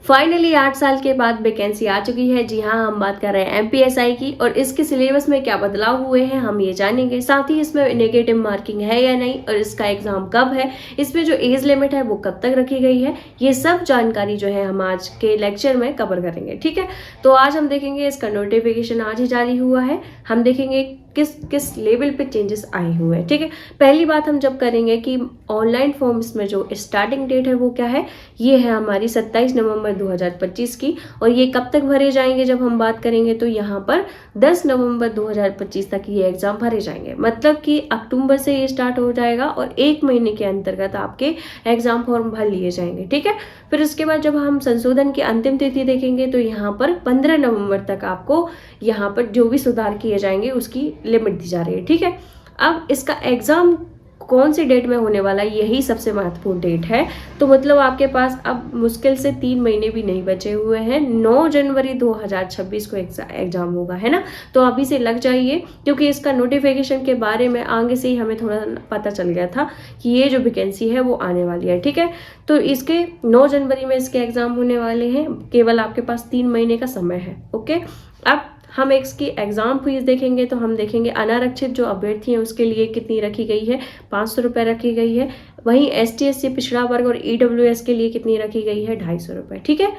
Finally 8 साल के बाद वैकेंसी आ चुकी है। जी हाँ, हम बात कर रहे हैं एमपीएसआई की और इसके सिलेबस में क्या बदलाव हुए हैं हम ये जानेंगे। साथ ही इसमें नेगेटिव मार्किंग है या नहीं और इसका एग्जाम कब है, इसमें जो एज लिमिट है वो कब तक रखी गई है, ये सब जानकारी जो है हम आज के लेक्चर में कवर करेंगे। ठीक है, तो आज हम देखेंगे इसका नोटिफिकेशन आज ही जारी हुआ है। हम देखेंगे किस किस लेवल पे चेंजेस आए हुए हैं। ठीक है, पहली बात हम जब करेंगे कि ऑनलाइन फॉर्म्स में जो स्टार्टिंग डेट है वो क्या है, ये है हमारी 27 नवंबर 2025 की। और ये कब तक भरे जाएंगे जब हम बात करेंगे तो यहाँ पर 10 नवंबर 2025 तक ये एग्जाम भरे जाएंगे। मतलब कि अक्टूबर से ये स्टार्ट हो जाएगा और 1 महीने के अंतर्गत आपके एग्जाम फॉर्म भर लिए जाएंगे। ठीक है, फिर उसके बाद जब हम संशोधन की अंतिम तिथि देखेंगे तो यहाँ पर 15 नवंबर तक आपको यहाँ पर जो भी सुधार किए जाएंगे उसकी लिमिट दी जा रही है। ठीक है, अब इसका एग्जाम कौन सी डेट में होने वाला है, यही सबसे महत्वपूर्ण डेट है। तो मतलब आपके पास अब मुश्किल से 3 महीने भी नहीं बचे हुए हैं। 9 जनवरी 2026 को एग्जाम होगा, है ना। तो अभी से लग जाइए, क्योंकि इसका नोटिफिकेशन के बारे में आगे से ही हमें थोड़ा पता चल गया था कि ये जो वैकेंसी है वो आने वाली है। ठीक है, तो इसके 9 जनवरी में इसके एग्जाम होने वाले हैं। केवल आपके पास 3 महीने का समय है। ओके, अब हम इसकी एग्जाम फीस देखेंगे तो हम देखेंगे अनारक्षित जो अभ्यर्थी हैं उसके लिए कितनी रखी गई है, 500 रुपये रखी गई है। वहीं ST SC पिछड़ा वर्ग और EWS के लिए कितनी रखी गई है, 250 रुपये। ठीक है,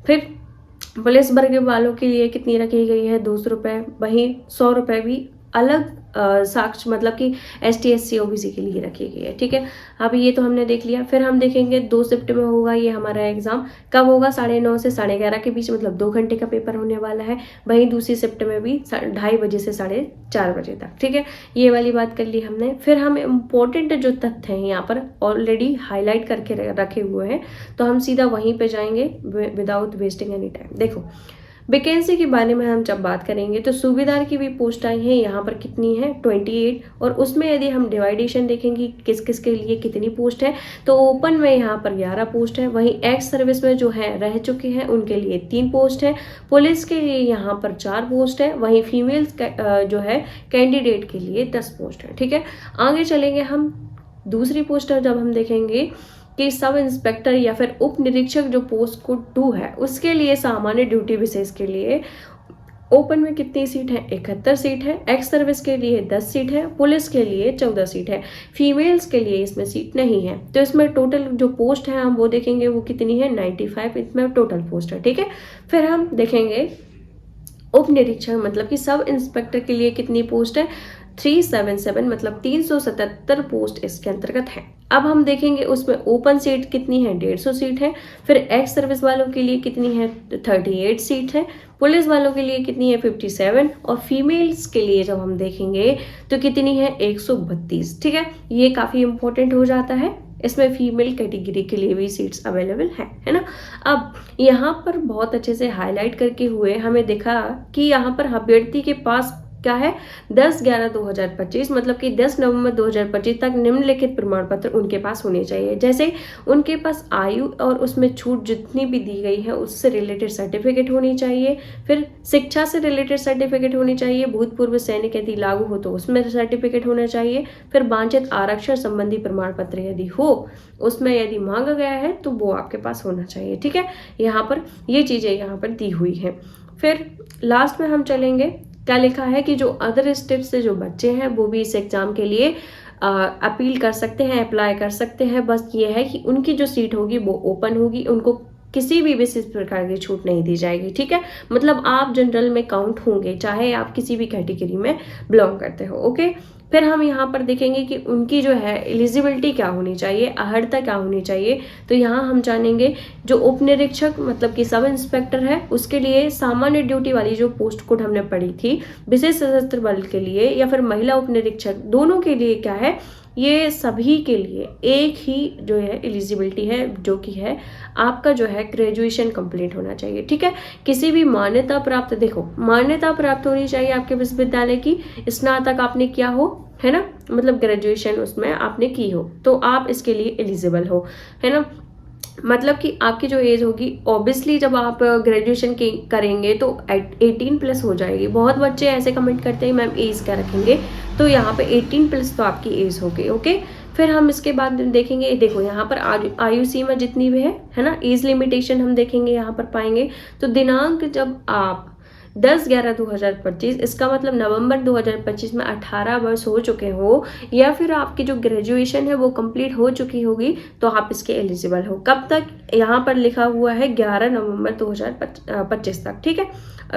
फिर पुलिस वर्ग वालों के लिए कितनी रखी गई है, 200 रुपये। वहीं 100 रुपये भी अलग साक्ष्य मतलब कि ST SC OBC के लिए रखी गई है। ठीक है, अब ये तो हमने देख लिया। फिर हम देखेंगे 2 शिफ्ट में होगा ये हमारा एग्जाम। कब होगा, 9:30 से 11:30 के बीच, मतलब 2 घंटे का पेपर होने वाला है। वहीं दूसरी शिफ्ट में भी 2:30 बजे से 4:30 बजे तक। ठीक है, ये वाली बात कर ली हमने। फिर हम इम्पोर्टेंट जो तथ्य हैं यहाँ पर ऑलरेडी हाईलाइट करके रखे हुए हैं, तो हम सीधा वहीं पे जाएंगे विदाउट वेस्टिंग एनी टाइम। देखो, वैकेंसी के बारे में हम जब बात करेंगे तो सूबेदार की भी पोस्ट आई है यहाँ पर कितनी है, 28। और उसमें यदि हम डिवाइडेशन देखेंगे किस किस के लिए कितनी पोस्ट है, तो ओपन में यहाँ पर 11 पोस्ट है। वहीं एक्स सर्विस में जो है रह चुके हैं उनके लिए 3 पोस्ट है। पुलिस के लिए यहाँ पर 4 पोस्ट है। वहीं फीमेल्स जो है कैंडिडेट के लिए 10 पोस्ट है। ठीक है, आगे चलेंगे हम दूसरी पोस्ट जब हम देखेंगे कि सब इंस्पेक्टर या फिर उप निरीक्षक जो पोस्ट कोड 2 है उसके लिए सामान्य ड्यूटी विशेष के लिए ओपन में कितनी सीट है, 71 सीट है। एक्स सर्विस के लिए 10 सीट है। पुलिस के लिए 14 सीट है। फीमेल्स के लिए इसमें सीट नहीं है। तो इसमें टोटल जो पोस्ट है हम वो देखेंगे वो कितनी है, 95 इसमें टोटल पोस्ट है। ठीक है, फिर हम देखेंगे उप निरीक्षक मतलब कि सब इंस्पेक्टर के लिए कितनी पोस्ट है, 377 मतलब 377 पोस्ट इसके अंतर्गत है। अब हम देखेंगे उसमें ओपन सीट कितनी है, 150 सीट है। फिर एक्स सर्विस वालों के लिए कितनी है, 38 सीट है। पुलिस वालों के लिए कितनी है, 57। और फीमेल्स के लिए जब हम देखेंगे तो कितनी है, 132। ठीक है, ये काफ़ी इंपॉर्टेंट हो जाता है। इसमें फीमेल कैटेगरी के लिए भी सीट्स अवेलेबल है ना। अब यहाँ पर बहुत अच्छे से हाईलाइट करके हुए हमें दिखा कि यहाँ पर अभ्यर्थी के पास क्या है, 10/11/2025 मतलब कि 10 नवंबर 2025 तक निम्नलिखित प्रमाण पत्र उनके पास होने चाहिए। जैसे उनके पास आयु और उसमें छूट जितनी भी दी गई है उससे रिलेटेड सर्टिफिकेट होनी चाहिए। फिर शिक्षा से रिलेटेड सर्टिफिकेट होनी चाहिए। भूतपूर्व सैनिक यदि लागू हो तो उसमें सर्टिफिकेट होना चाहिए। फिर वांछित आरक्षण संबंधी प्रमाण पत्र यदि हो उसमें यदि मांगा गया है तो वो आपके पास होना चाहिए। ठीक है, यहाँ पर ये चीज़ें यहाँ पर दी हुई हैं। फिर लास्ट में हम चलेंगे, क्या लिखा है कि जो अदर स्टेट से जो बच्चे हैं वो भी इस एग्ज़ाम के लिए अपील कर सकते हैं, अप्लाई कर सकते हैं। बस ये है कि उनकी जो सीट होगी वो ओपन होगी, उनको किसी भी विशेष प्रकार की छूट नहीं दी जाएगी। ठीक है, मतलब आप जनरल में काउंट होंगे चाहे आप किसी भी कैटेगरी में बिलोंग करते हो। ओके, फिर हम यहाँ पर देखेंगे कि उनकी जो है एलिजिबिलिटी क्या होनी चाहिए, अर्हता क्या होनी चाहिए। तो यहाँ हम जानेंगे जो उप निरीक्षक मतलब कि सब इंस्पेक्टर है उसके लिए सामान्य ड्यूटी वाली जो पोस्ट कोड हमने पढ़ी थी, विशेष सशस्त्र बल के लिए या फिर महिला उप निरीक्षक दोनों के लिए क्या है, ये सभी के लिए एक ही जो है एलिजिबिलिटी है, जो कि है आपका जो है ग्रेजुएशन कंप्लीट होना चाहिए। ठीक है, किसी भी मान्यता प्राप्त, देखो मान्यता प्राप्त होनी चाहिए आपके विश्वविद्यालय की, स्नातक आपने किया हो, है ना, मतलब ग्रेजुएशन उसमें आपने की हो तो आप इसके लिए एलिजिबल हो, है ना। मतलब कि आपकी जो एज होगी ऑब्वियसली जब आप ग्रेजुएशन की करेंगे तो 18+ हो जाएगी। बहुत बच्चे ऐसे कमेंट करते हैं मैम एज क्या रखेंगे, तो यहाँ पे 18+ तो आपकी एज होगी। ओके, फिर हम इसके बाद देखेंगे, देखो यहाँ पर आयु सीमा जितनी भी है ना, एज लिमिटेशन हम देखेंगे यहाँ पर पाएंगे। तो दिनांक जब आप 10/11/2025, इसका मतलब नवंबर 2025 में 18 वर्ष हो चुके हो या फिर आपकी जो ग्रेजुएशन है वो कंप्लीट हो चुकी होगी, तो आप इसके एलिजिबल हो। कब तक? यहाँ पर लिखा हुआ है 11 नवंबर 2025 तक, ठीक है।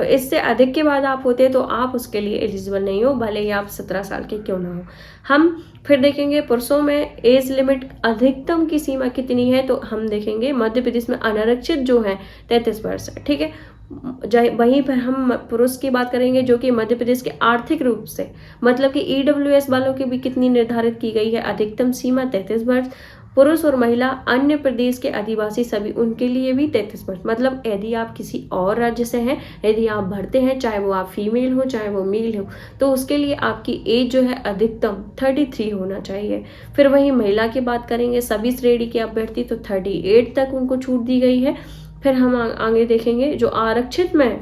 इससे अधिक के बाद आप होते तो आप उसके लिए एलिजिबल नहीं हो, भले ही आप 17 साल के क्यों ना हो। हम फिर देखेंगे पुरुषों में एज लिमिट अधिकतम की सीमा कितनी है, तो हम देखेंगे मध्य प्रदेश में अनारक्षित जो है 33 वर्ष है, ठीक है। वहीं पर हम पुरुष की बात करेंगे जो कि मध्य प्रदेश के आर्थिक रूप से, मतलब कि ईडब्ल्यूएस वालों की भी कितनी निर्धारित की गई है, अधिकतम सीमा 33 वर्ष। पुरुष और महिला अन्य प्रदेश के आदिवासी सभी, उनके लिए भी 33 वर्ष। मतलब यदि आप किसी और राज्य से हैं, यदि आप भरते हैं, चाहे वो आप फीमेल हो चाहे वो मेल हो, तो उसके लिए आपकी एज जो है अधिकतम 33 होना चाहिए। फिर वहीं महिला की बात करेंगे, सभी श्रेणी के अभ्यर्थी तो 38 तक उनको छूट दी गई है। फिर हम आगे देखेंगे जो आरक्षित में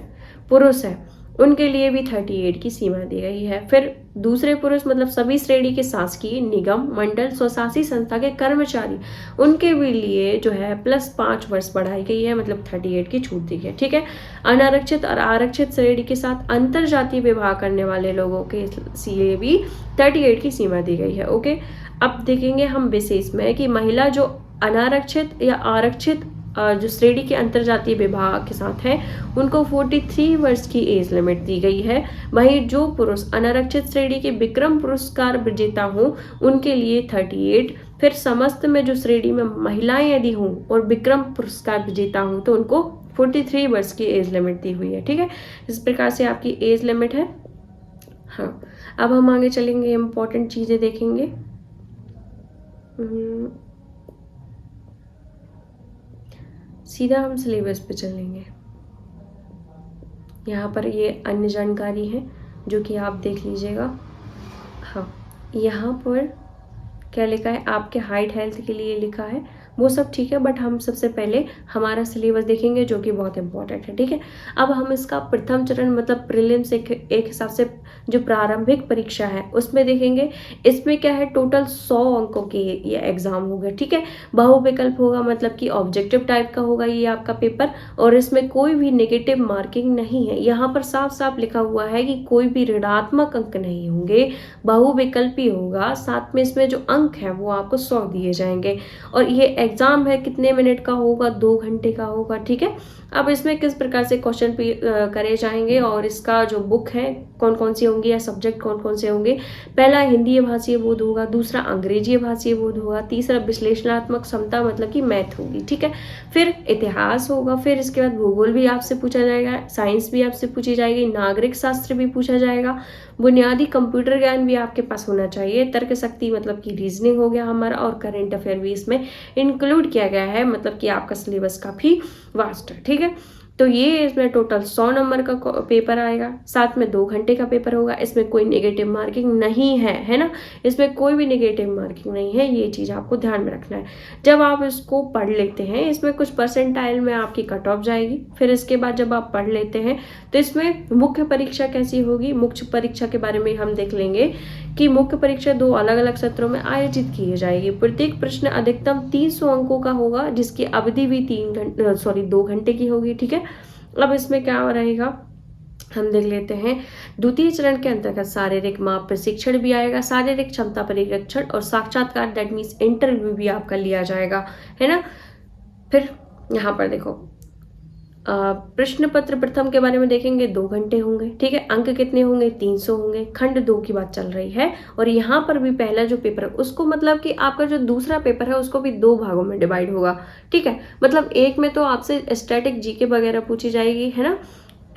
पुरुष है उनके लिए भी 38 की सीमा दी गई है। फिर दूसरे पुरुष मतलब सभी श्रेणी के शासकीय, निगम, मंडल, स्वशासी संस्था के कर्मचारी, उनके भी लिए जो है +5 वर्ष बढ़ाई गई है, मतलब 38 की छूट दी है, ठीक है। अनारक्षित और आरक्षित श्रेणी के साथ अंतर जातीय विवाह करने वाले लोगों के लिए भी 38 की सीमा दी गई है, ओके। अब देखेंगे हम विशेष में कि महिला जो अनारक्षित या आरक्षित जो श्रेणी के अंतरजातीय विवाह के साथ है उनको 43 वर्ष की एज लिमिट दी गई है। वहीं जो पुरुष अनारक्षित श्रेणी के विक्रम पुरस्कार विजेता हों उनके लिए 38। फिर समस्त में जो श्रेणी में महिलाएं यदि हों और विक्रम पुरस्कार विजेता हों तो उनको 43 वर्ष की एज लिमिट दी हुई है, ठीक है। इस प्रकार से आपकी एज लिमिट है। हाँ, अब हम आगे चलेंगे, इम्पोर्टेंट चीजें देखेंगे। सीधा हम सिलेबस पे चलेंगे। यहाँ पर ये अन्य जानकारी है जो कि आप देख लीजिएगा। हाँ, यहाँ पर क्या लिखा है, आपके हाइट हेल्थ के लिए लिखा है, वो सब ठीक है, बट हम सबसे पहले हमारा सिलेबस देखेंगे जो कि बहुत इंपॉर्टेंट है, ठीक है। अब हम इसका प्रथम चरण मतलब प्रीलिम्स एक हिसाब से जो प्रारंभिक परीक्षा है उसमें देखेंगे। इसमें क्या है, टोटल 100 अंकों की ये एग्जाम होगा, ठीक है। बहुविकल्प होगा, मतलब कि ऑब्जेक्टिव टाइप का होगा ये आपका पेपर, और इसमें कोई भी नेगेटिव मार्किंग नहीं है। यहाँ पर साफ साफ लिखा हुआ है कि कोई भी ऋणात्मक अंक नहीं होंगे, बहुविकल्पी होगा। साथ में इसमें जो अंक है वो आपको 100 दिए जाएंगे। और ये एग्जाम है कितने मिनट का होगा, 2 घंटे का होगा, ठीक है। अब इसमें किस प्रकार से क्वेश्चन करे जाएंगे और इसका जो बुक है कौन कौन सी होंगी या सब्जेक्ट कौन कौन से होंगे। पहला हिंदी भाषीय बोध होगा, दूसरा अंग्रेजी भाषीय बोध होगा, तीसरा विश्लेषणात्मक क्षमता मतलब कि मैथ होगी, ठीक है। फिर इतिहास होगा, फिर इसके बाद भूगोल भी आपसे पूछा जाएगा, साइंस भी आपसे पूछी जाएगी, नागरिक शास्त्र भी पूछा जाएगा, बुनियादी कंप्यूटर ज्ञान भी आपके पास होना चाहिए, तर्क शक्ति मतलब कि रीजनिंग हो गया हमारा, और करंट अफेयर भी इसमें इंक्लूड किया गया है, मतलब कि आपका सिलेबस काफी वास्ट है, ठीक है। तो ये इसमें टोटल 100 नंबर का पेपर आएगा, साथ में 2 घंटे का पेपर होगा। इसमें कोई नेगेटिव मार्किंग नहीं है ना, इसमें कोई भी नेगेटिव मार्किंग नहीं है, ये चीज़ आपको ध्यान में रखना है। जब आप इसको पढ़ लेते हैं, इसमें कुछ परसेंटाइल में आपकी कट ऑफ जाएगी। फिर इसके बाद जब आप पढ़ लेते हैं तो इसमें मुख्य परीक्षा कैसी होगी, मुख्य परीक्षा के बारे में हम देख लेंगे कि मुख्य परीक्षा 2 अलग अलग सत्रों में आयोजित की जाएगी। प्रत्येक प्रश्न अधिकतम 300 अंकों का होगा, जिसकी अवधि भी 2 घंटे की होगी, ठीक है। अब इसमें क्या रहेगा हम देख लेते हैं। द्वितीय चरण के अंतर्गत शारीरिक माप प्रशिक्षण भी आएगा, शारीरिक क्षमता परीक्षण और साक्षात्कार, दैट मीन्स इंटरव्यू भी आपका लिया जाएगा, है ना। फिर यहाँ पर देखो प्रश्न पत्र प्रथम के बारे में देखेंगे, 2 घंटे होंगे, ठीक है। अंक कितने होंगे, 300 होंगे। खंड 2 की बात चल रही है, और यहाँ पर भी पहला जो पेपर है उसको मतलब कि आपका जो दूसरा पेपर है उसको भी 2 भागों में डिवाइड होगा, ठीक है। मतलब एक में तो आपसे स्टैटिक जीके वगैरह पूछी जाएगी, है ना।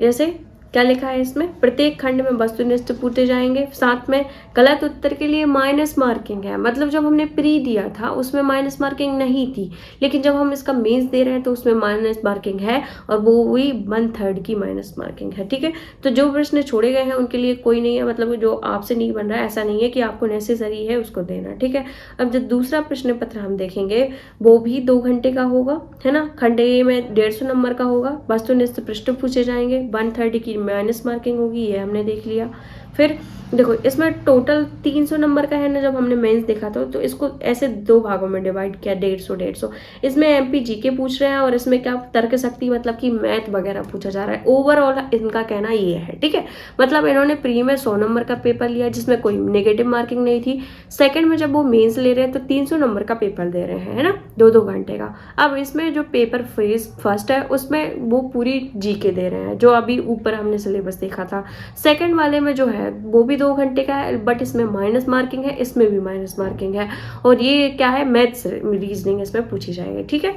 जैसे क्या लिखा है इसमें, प्रत्येक खंड में वस्तुनिष्ठ पूछे जाएंगे, साथ में गलत उत्तर के लिए माइनस मार्किंग है। मतलब जब हमने प्री दिया था उसमें माइनस मार्किंग नहीं थी, लेकिन जब हम इसका मेंस दे रहे हैं तो उसमें माइनस मार्किंग है, और वो वही 1/3 की माइनस मार्किंग है, ठीक है। तो जो प्रश्न छोड़े गए हैं उनके लिए कोई नहीं है, मतलब जो आपसे नहीं बन रहा है ऐसा नहीं है कि आपको नेसेसरी है उसको देना, ठीक है। अब जो दूसरा प्रश्न पत्र हम देखेंगे वो भी 2 घंटे का होगा, है ना। खंड ए में 150 नंबर का होगा, वस्तुनिष्ठ प्रश्न पूछे जाएंगे, 1/3 की माइनस मार्किंग होगी, ये हमने देख लिया। फिर देखो इसमें टोटल 300 नंबर का है ना, जब हमने मेंस देखा था तो इसको ऐसे 2 भागों में डिवाइड किया, 150-150। इसमें एमपी जीके पूछ रहे हैं और इसमें क्या तर्क शक्ति मतलब कि मैथ वगैरह पूछा जा रहा है। ओवरऑल इनका कहना ये है, ठीक है। मतलब इन्होंने प्री में 100 नंबर का पेपर लिया जिसमें कोई नेगेटिव मार्किंग नहीं थी। सेकेंड में जब वो मेन्स ले रहे हैं तो 300 नंबर का पेपर दे रहे हैं, है ना, 2-2 घंटे का। अब इसमें जो पेपर फेज फर्स्ट है उसमें वो पूरी जीके दे रहे हैं, जो अभी ऊपर हमने सिलेबस देखा था। सेकंड वाले में जो है वो भी 2 घंटे का है, बट इसमें माइनस मार्किंग है, इसमें भी माइनस मार्किंग है। और ये क्या है, मैथ्स रीजनिंग इसमें पूछी जाएगी, ठीक है।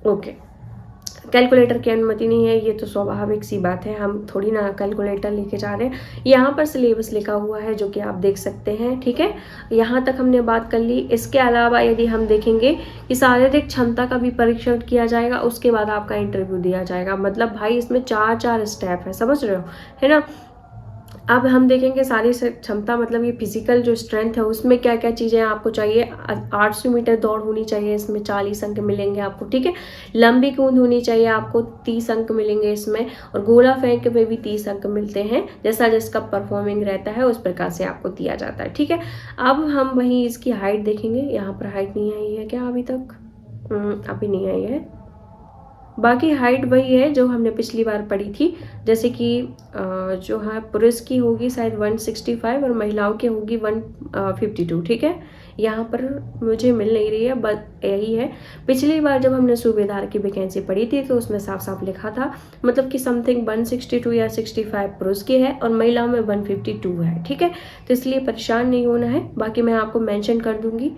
ओके, कैलकुलेटर की अनुमति नहीं है, ये तो स्वाभाविक सी बात है, हम थोड़ी ना कैलकुलेटर लेके जा रहे हैं। यहाँ पर सिलेबस लिखा हुआ है जो कि आप देख सकते हैं, ठीक है। यहाँ तक हमने बात कर ली। इसके अलावा यदि हम देखेंगे कि शारीरिक क्षमता का भी परीक्षण किया जाएगा, उसके बाद आपका इंटरव्यू दिया जाएगा। मतलब भाई इसमें 4 स्टेप है, समझ रहे हो, है ना। अब हम देखेंगे सारी क्षमता मतलब ये फिजिकल जो स्ट्रेंथ है उसमें क्या क्या चीज़ें आपको चाहिए। 800 मीटर दौड़ होनी चाहिए, इसमें 40 अंक मिलेंगे आपको, ठीक है। लंबी कूद होनी चाहिए, आपको 30 अंक मिलेंगे इसमें। और गोला फेंक में भी 30 अंक मिलते हैं, जैसा जिसका परफॉर्मिंग रहता है उस प्रकार से आपको दिया जाता है, ठीक है। अब हम वहीं इसकी हाइट देखेंगे। यहाँ पर हाइट नहीं आई है क्या अभी तक? अभी नहीं आई है। बाकी हाइट वही है जो हमने पिछली बार पढ़ी थी, जैसे कि जो है पुरुष की होगी शायद 165 और महिलाओं की होगी 152, ठीक है। यहाँ पर मुझे मिल नहीं रही है, बस यही है। पिछली बार जब हमने सूबेदार की वैकेंसी पढ़ी थी तो उसमें साफ साफ लिखा था, मतलब कि समथिंग 162 या 65 पुरुष की है और महिलाओं में 152 है, ठीक है। तो इसलिए परेशान नहीं होना है, बाकी मैं आपको मेंशन कर दूंगी।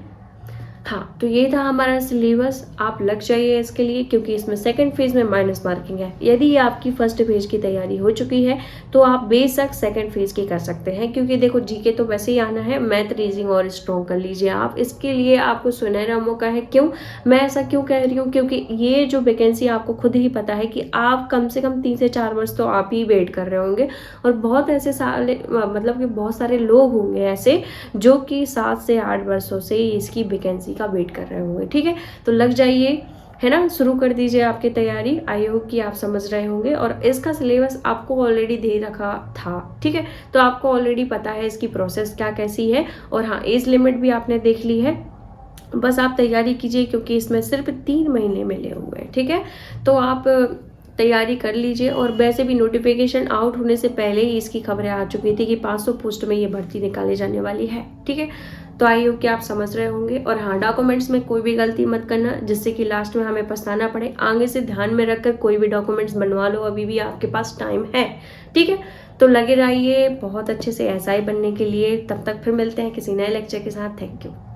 हाँ, तो ये था हमारा सिलेबस, आप लग जाइए इसके लिए, क्योंकि इसमें सेकंड फेज में माइनस मार्किंग है। यदि आपकी फर्स्ट फेज की तैयारी हो चुकी है तो आप बेशक सेकंड फेज की कर सकते हैं, क्योंकि देखो जीके तो वैसे ही आना है, मैथ रीजनिंग और स्ट्रॉन्ग कर लीजिए आप। इसके लिए आपको सुनहरा मौका है। क्यों मैं ऐसा क्यों कह रही हूँ? क्योंकि ये जो वैकेंसी आपको खुद ही पता है कि आप कम से कम 3 से 4 वर्ष तो आप ही वेट कर रहे होंगे, और बहुत ऐसे सारे मतलब कि बहुत सारे लोग होंगे ऐसे जो कि 7 से 8 वर्षों से इसकी वैकेंसी का वेट कर रहे होंगे, ठीक है। तो लग जाइए, है ना, शुरू कर दीजिए आपकी तैयारी। आई होप कि आप समझ रहे होंगे, और इसका सिलेबस आपको ऑलरेडी दे रखा था, ठीक है। तो आपको ऑलरेडी पता है इसकी प्रोसेस क्या कैसी है। और हाँ, एज लिमिट भी आपने देख ली है। बस आप तैयारी कीजिए, क्योंकि इसमें सिर्फ 3 महीने मिले हुए हैं, ठीक है। तो आप तैयारी कर लीजिए। और वैसे भी नोटिफिकेशन आउट होने से पहले ही इसकी खबरें आ चुकी थी कि 500 पोस्ट में ये भर्ती निकाली जाने वाली है, ठीक है। तो आई होप कि आप समझ रहे होंगे। और हाँ, डॉक्यूमेंट्स में कोई भी गलती मत करना जिससे कि लास्ट में हमें पछताना पड़े। आगे से ध्यान में रखकर कोई भी डॉक्यूमेंट्स बनवा लो, अभी भी आपके पास टाइम है, ठीक है। तो लगे रहिए बहुत अच्छे से एसआई बनने के लिए। तब तक फिर मिलते हैं किसी नए लेक्चर के साथ। Thank you.